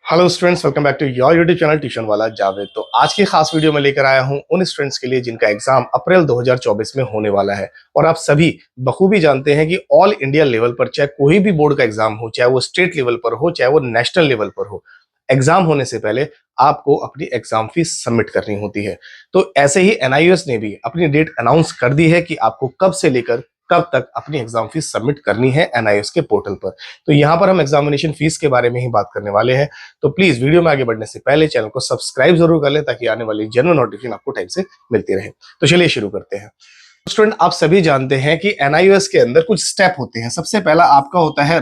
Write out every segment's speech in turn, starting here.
Hello students, welcome back to your YouTube channel tuition वाला जावेद। तो आज की खास वीडियो में लेकर आया हूं उन स्टूडेंट्स के लिए जिनका एग्जाम अप्रैल 2024 में होने वाला है। और आप सभी बखूबी जानते हैं कि ऑल इंडिया लेवल पर चाहे कोई भी बोर्ड का एग्जाम हो, चाहे वो स्टेट लेवल पर हो, चाहे वो नेशनल लेवल पर हो, एग्जाम होने से पहले आपको अपनी एग्जाम फीस सबमिट करनी होती है। तो ऐसे ही एनआईओएस ने भी अपनी डेट अनाउंस कर दी है कि आपको कब से लेकर कब तक अपनी एग्जाम फीस सबमिट करनी है एनआईओएस के पोर्टल पर। तो यहाँ पर हम एग्जामिनेशन फीस के बारे में ही बात करने वाले हैं। तो प्लीज वीडियो में आगे बढ़ने से पहले चैनल को सब्सक्राइब जरूर कर लें ताकि आने वाली जनरल नोटिफिकेशन आपको टाइम से मिलती रहे। तो चलिए शुरू करते हैं। स्टूडेंट, आप सभी जानते हैं कि एनआईओएस के अंदर कुछ स्टेप होते हैं। सबसे पहला आपका होता है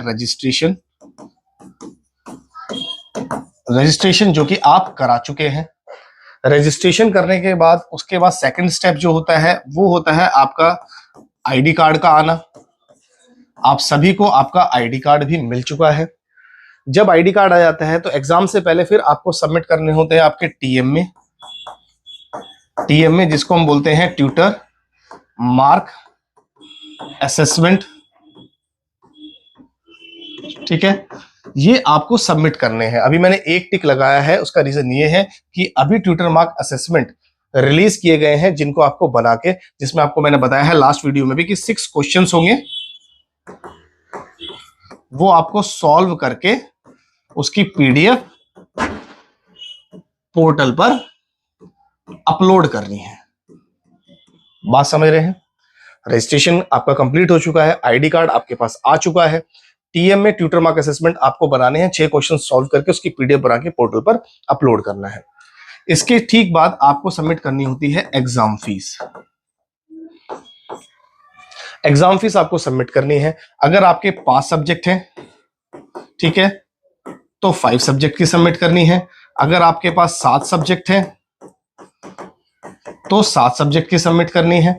रजिस्ट्रेशन, जो कि आप करा चुके हैं। रजिस्ट्रेशन करने के बाद उसके बाद सेकंड स्टेप जो होता है वो होता है आपका आईडी कार्ड का आना। आप सभी को आपका आईडी कार्ड भी मिल चुका है। जब आईडी कार्ड आ जाता है तो एग्जाम से पहले फिर आपको सबमिट करने होते हैं आपके टीएम में, जिसको हम बोलते हैं ट्यूटर मार्क असेसमेंट। ठीक है, ये आपको सबमिट करने हैं। अभी मैंने एक टिक लगाया है, उसका रीजन ये है कि अभी ट्यूटर मार्क असेसमेंट रिलीज किए गए हैं जिनको आपको बना के, जिसमें आपको मैंने बताया है लास्ट वीडियो में भी कि 6 क्वेश्चंस होंगे, वो आपको सॉल्व करके उसकी पीडीएफ पोर्टल पर अपलोड करनी है। बात समझ रहे हैं? रजिस्ट्रेशन आपका कंप्लीट हो चुका है, आईडी कार्ड आपके पास आ चुका है, टीएम में ट्यूटर मार्क असेसमेंट आपको बनाने हैं, 6 क्वेश्चन सॉल्व करके उसकी पीडीएफ बना के पोर्टल पर अपलोड करना है। इसके ठीक बाद आपको सबमिट करनी होती है एग्जाम फीस। एग्जाम फीस आपको सबमिट करनी है। अगर आपके 5 सब्जेक्ट हैं, ठीक है, तो 5 सब्जेक्ट की सबमिट करनी है। अगर आपके पास 7 सब्जेक्ट हैं तो 7 सब्जेक्ट की सबमिट करनी है।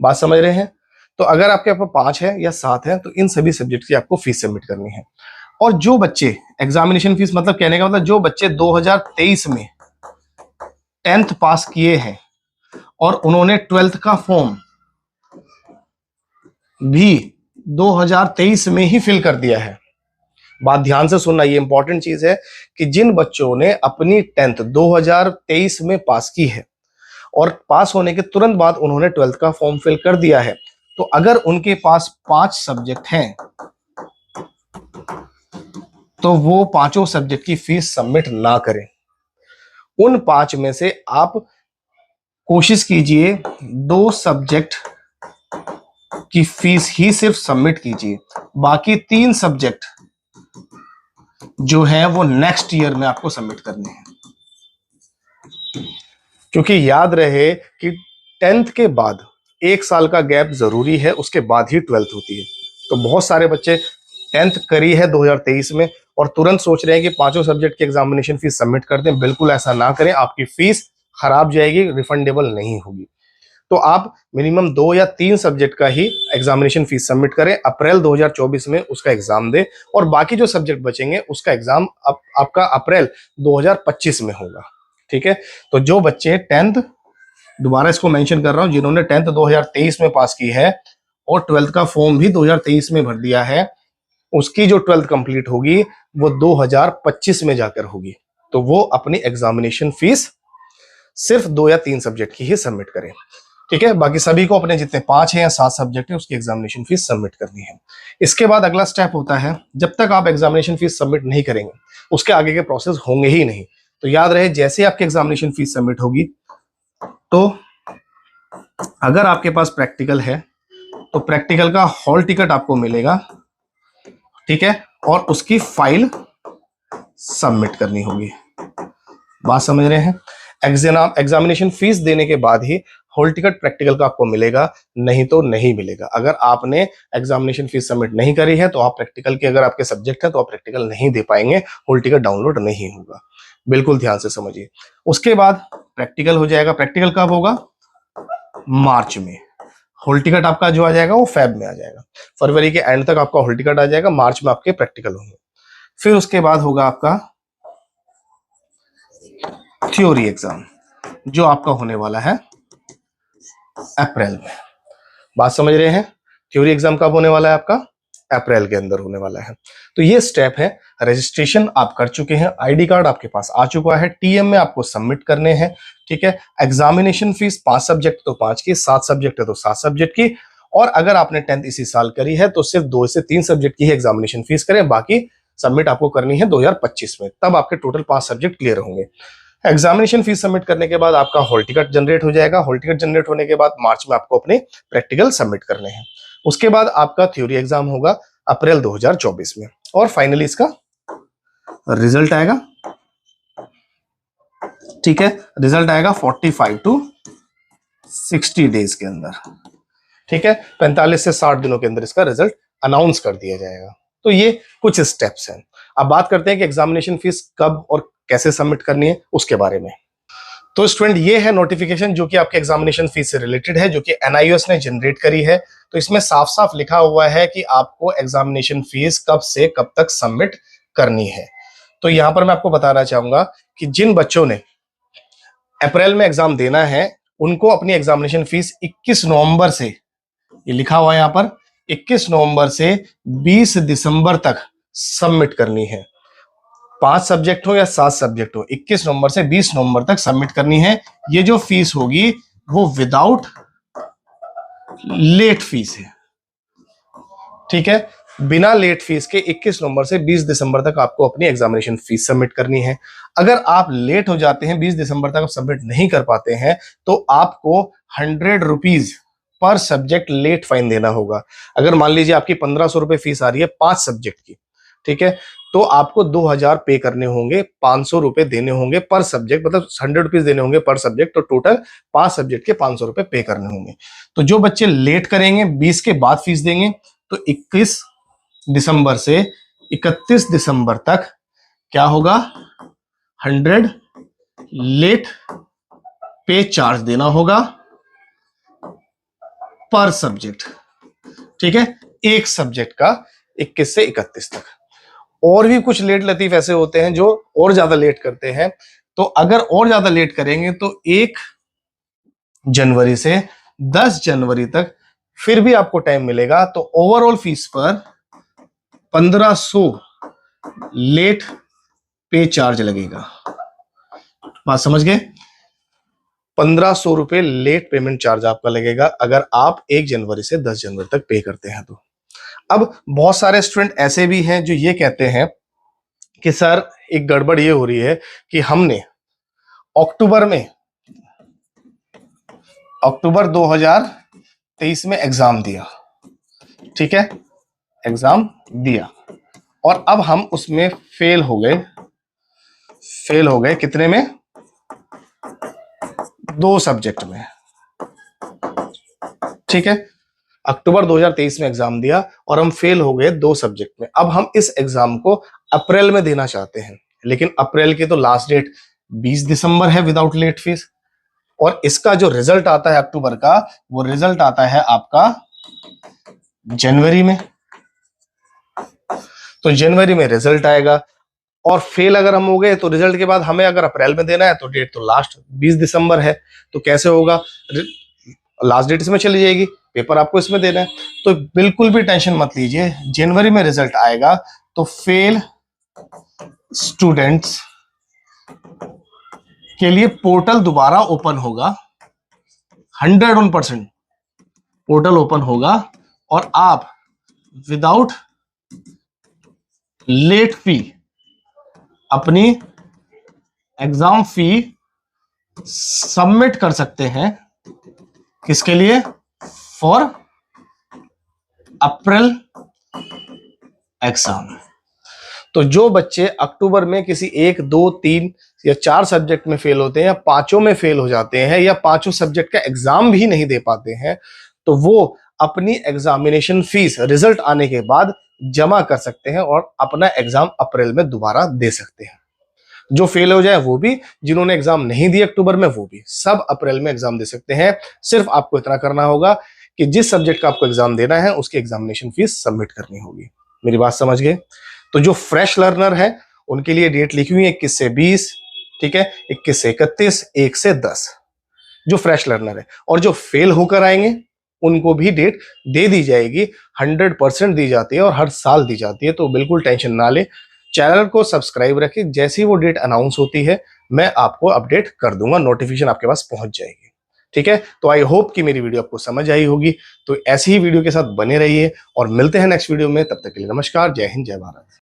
बात समझ रहे हैं? तो अगर आपके पास 5 है या 7 है तो इन सभी सब्जेक्ट की आपको फीस सबमिट करनी है। और जो बच्चे एग्जामिनेशन फीस, मतलब कहने का मतलब जो बच्चे 2023 में 10th पास किए हैं और उन्होंने 12th का फॉर्म भी 2023 में ही फिल कर दिया है। बात ध्यान से सुनना, ये इंपॉर्टेंट चीज है कि जिन बच्चों ने अपनी 10th 2023 में पास की है और पास होने के तुरंत बाद उन्होंने 12th का फॉर्म फिल कर दिया है, तो अगर उनके पास 5 सब्जेक्ट हैं तो वो 5 सब्जेक्ट की फीस सबमिट ना करें। उन 5 में से आप कोशिश कीजिए 2 सब्जेक्ट की फीस ही सिर्फ सबमिट कीजिए। बाकी 3 सब्जेक्ट जो है वो नेक्स्ट ईयर में आपको सबमिट करने हैं। क्योंकि याद रहे कि 10th के बाद 1 साल का गैप जरूरी है, उसके बाद ही 12th होती है। तो बहुत सारे बच्चे 10th करी है 2023 में और तुरंत सोच रहे हैं कि 5 सब्जेक्ट की एग्जामिनेशन फीस सबमिट कर दें। बिल्कुल ऐसा ना करें, आपकी फीस खराब जाएगी, रिफंडेबल नहीं होगी। तो आप मिनिमम 2 या 3 सब्जेक्ट का ही एग्जामिनेशन फीस सबमिट करें, अप्रैल 2024 में उसका एग्जाम दें और बाकी जो सब्जेक्ट बचेंगे उसका एग्जाम आपका अप्रैल 2025 में होगा। ठीक है, तो जो बच्चे 10th, दोबारा इसको मेंशन कर रहा हूं, जिन्होंने 10th 2023 में पास की है और 12th का फॉर्म भी 2023 में भर दिया है, उसकी जो 12th कंप्लीट होगी वो 2025 में जाकर होगी। तो वो अपनी एग्जामिनेशन फीस सिर्फ 2 या 3 सब्जेक्ट की ही सबमिट करें। ठीक है, बाकी सभी को अपने जितने 5 है या 7 सब्जेक्ट है उसकी एग्जामिनेशन फीस सबमिट करनी है। इसके बाद अगला स्टेप होता है, जब तक आप एग्जामिनेशन फीस सबमिट नहीं करेंगे उसके आगे के प्रोसेस होंगे ही नहीं। तो याद रहे, जैसे आपकी एग्जामिनेशन फीस सबमिट होगी तो अगर आपके पास प्रैक्टिकल है तो प्रैक्टिकल का हॉल टिकट आपको मिलेगा, ठीक है, और उसकी फाइल सबमिट करनी होगी। बात समझ रहे हैं? एग्जामिनेशन फीस देने के बाद ही हॉल टिकट प्रैक्टिकल का आपको मिलेगा, नहीं तो नहीं मिलेगा। अगर आपने एग्जामिनेशन फीस सबमिट नहीं करी है तो आप प्रैक्टिकल के, अगर आपके सब्जेक्ट है तो आप प्रैक्टिकल नहीं दे पाएंगे, हॉल टिकट डाउनलोड नहीं होगा। बिल्कुल ध्यान से समझिए। उसके बाद प्रैक्टिकल हो जाएगा। प्रैक्टिकल कब होगा? मार्च में। हॉल टिकट आपका जो आ जाएगा वो फेब में आ जाएगा। फरवरी के एंड तक आपका हॉल टिकट आ जाएगा, मार्च में आपके प्रैक्टिकल होंगे। फिर उसके बाद होगा आपका थ्योरी एग्जाम, जो आपका होने वाला है अप्रैल में। बात समझ रहे हैं? थ्योरी एग्जाम कब होने वाला है आपका? अप्रैल के अंदर होने वाला है। तो ये स्टेप है, रजिस्ट्रेशन आप कर चुके हैं, आईडी कार्ड आपके पास आ चुका है, टीएम में आपको सबमिट करने हैं, ठीक है। एग्जामिनेशन फीस 5 सब्जेक्ट तो 5 की, 7 सब्जेक्ट है तो 7 सब्जेक्ट की, और अगर आपने 10th इसी साल करी है तो सिर्फ 2 से 3 सब्जेक्ट की ही एग्जामिनेशन फीस करें, बाकी सबमिट आपको करनी है 2025 में, तब आपके टोटल 5 सब्जेक्ट क्लियर होंगे। एग्जामिनेशन फीस सबमिट करने के बाद आपका हॉल टिकट जनरेट हो जाएगा। हॉल टिकट जनरेट होने के बाद मार्च में आपको अपने प्रैक्टिकल सबमिट करने हैं। उसके बाद आपका थ्योरी एग्जाम होगा अप्रैल 2024 में, और फाइनली इसका रिजल्ट आएगा, ठीक है। रिजल्ट आएगा 45 टू 60 डेज के अंदर, ठीक है। 45 से 60 दिनों के अंदर इसका रिजल्ट अनाउंस कर दिया जाएगा। तो ये कुछ स्टेप्स हैं। अब बात करते हैं कि एग्जामिनेशन फीस कब और कैसे सबमिट करनी है उसके बारे में। तो स्टूडेंट, ये है नोटिफिकेशन जो कि आपके एग्जामिनेशन फीस से रिलेटेड है, जो कि एनआईओएस ने जनरेट करी है। तो इसमें साफ साफ लिखा हुआ है कि आपको एग्जामिनेशन फीस कब से कब तक सबमिट करनी है। तो यहां पर मैं आपको बताना चाहूंगा कि जिन बच्चों ने अप्रैल में एग्जाम देना है उनको अपनी एग्जामिनेशन फीस 21 नवंबर से, ये लिखा हुआ है यहां पर, 21 नवंबर से 20 दिसंबर तक सबमिट करनी है। 5 सब्जेक्ट हो या 7 सब्जेक्ट हो, 21 नवंबर से 20 नवंबर तक सबमिट करनी है। ये जो फीस होगी वो विदाउट लेट फीस है, ठीक है। बिना लेट फीस के 21 नवंबर से 20 दिसंबर तक आपको अपनी एग्जामिनेशन फीस सबमिट करनी है। अगर आप लेट हो जाते हैं, 20 दिसंबर तक आप सबमिट नहीं कर पाते हैं, तो आपको 100 rupees per subject late fine देना होगा। अगर मान लीजिए आपकी 1500 रुपए फीस आ रही है 5 सब्जेक्ट की, ठीक है, तो आपको 2000 पे करने होंगे, 500 रुपए देने होंगे पर सब्जेक्ट, मतलब 100 रुपीज देने होंगे पर सब्जेक्ट, तो टोटल 5 सब्जेक्ट के 500 रुपए पे करने होंगे। तो जो बच्चे लेट करेंगे 20 के बाद फीस देंगे, तो 21 दिसंबर से 31 दिसंबर तक क्या होगा, 100 लेट पे चार्ज देना होगा पर सब्जेक्ट, ठीक है, एक सब्जेक्ट का 21 से 31 तक। और भी कुछ लेट लतीफ ऐसे होते हैं जो और ज्यादा लेट करते हैं। तो अगर और ज्यादा लेट करेंगे तो 1 जनवरी से 10 जनवरी तक फिर भी आपको टाइम मिलेगा। तो ओवरऑल फीस पर 1500 लेट पे चार्ज लगेगा। बात समझ गए? 1500 रुपए लेट पेमेंट चार्ज आपका लगेगा अगर आप 1 जनवरी से 10 जनवरी तक पे करते हैं तो। अब बहुत सारे स्टूडेंट ऐसे भी हैं जो ये कहते हैं कि सर एक गड़बड़ ये हो रही है कि हमने अक्टूबर 2023 में एग्जाम दिया, ठीक है, एग्जाम दिया, और अब हम उसमें फेल हो गए कितने में, 2 सब्जेक्ट में, ठीक है। अक्टूबर 2023 में एग्जाम दिया और हम फेल हो गए 2 सब्जेक्ट में। अब हम इस एग्जाम को अप्रैल में देना चाहते हैं, लेकिन अप्रैल की तो लास्ट डेट 20 दिसंबर है विदाउट लेट फीस, और इसका जो रिजल्ट आता है अक्टूबर का, वो रिजल्ट आता है आपका जनवरी में। तो जनवरी में रिजल्ट आएगा, और फेल अगर हम हो गए तो रिजल्ट के बाद हमें अगर अप्रैल में देना है तो डेट तो लास्ट 20 दिसंबर है। तो कैसे होगा, लास्ट डेट इसमें चली जाएगी, पेपर आपको इसमें देना है। तो बिल्कुल भी टेंशन मत लीजिए, जनवरी में रिजल्ट आएगा तो फेल स्टूडेंट्स के लिए पोर्टल दोबारा ओपन होगा, 101% पोर्टल ओपन होगा, और आप विदाउट लेट फी अपनी एग्जाम फी सबमिट कर सकते हैं। किसके लिए? For April exam. तो जो बच्चे अक्टूबर में किसी 1, 2, 3 या 4 सब्जेक्ट में फेल होते हैं, या 5 में फेल हो जाते हैं, या 5 सब्जेक्ट का एग्जाम भी नहीं दे पाते हैं, तो वो अपनी एग्जामिनेशन फीस रिजल्ट आने के बाद जमा कर सकते हैं और अपना एग्जाम अप्रैल में दोबारा दे सकते हैं। जो फेल हो जाए वो भी, जिन्होंने एग्जाम नहीं दिया अक्टूबर में वो भी, सब अप्रैल में एग्जाम दे सकते हैं। सिर्फ आपको इतना करना होगा कि जिस सब्जेक्ट का आपको एग्जाम देना है उसकी एग्जामिनेशन फीस सबमिट करनी होगी। मेरी बात समझ गए? तो जो फ्रेश लर्नर है उनके लिए डेट लिखी हुई है 21 से 20, ठीक है, 21 से 31, 1 से 10, जो फ्रेश लर्नर है। और जो फेल होकर आएंगे उनको भी डेट दे दी जाएगी। 100% दी जाती है और हर साल दी जाती है, तो बिल्कुल टेंशन ना ले। चैनल को सब्सक्राइब रखें, जैसी वो डेट अनाउंस होती है मैं आपको अपडेट कर दूंगा, नोटिफिकेशन आपके पास पहुंच जाएगी। ठीक है, तो आई होप कि मेरी वीडियो आपको समझ आई होगी। तो ऐसी ही वीडियो के साथ बने रहिए और मिलते हैं नेक्स्ट वीडियो में। तब तक के लिए नमस्कार, जय हिंद, जय भारत।